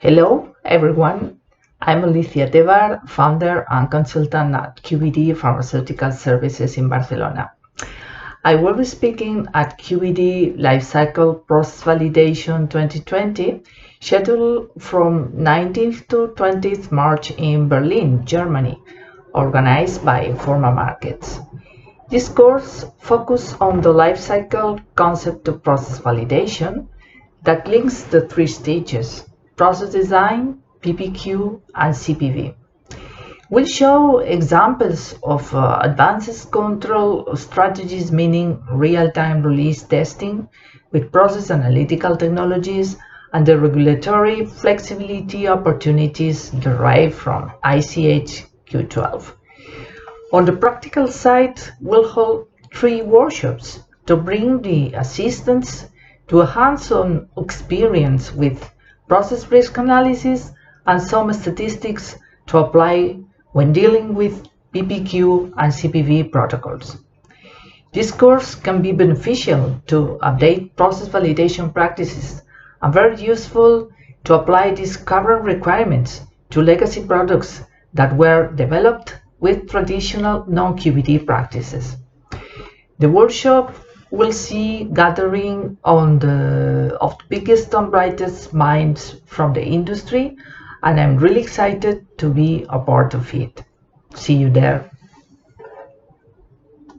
Hello, everyone. I'm Alicia Tébar, founder and consultant at QbD Pharmaceutical Services in Barcelona. I will be speaking at QbD Lifecycle Process Validation 2020, scheduled from 19th to 20th March in Berlin, Germany, organized by Informa Markets. This course focuses on the lifecycle concept of process validation that links the three stages: process design, PPQ, and CPV. We'll show examples of advanced control strategies, meaning real-time release testing with process analytical technologies and the regulatory flexibility opportunities derived from ICH Q12. On the practical side, we'll hold 3 workshops to bring the assistants to a hands-on experience with process risk analysis and some statistics to apply when dealing with PPQ and CPV protocols. This course can be beneficial to update process validation practices and very useful to apply these current requirements to legacy products that were developed with traditional non-QbD practices. The workshop will see gathering of the biggest and brightest minds from the industry, and I'm really excited to be a part of it. See you there.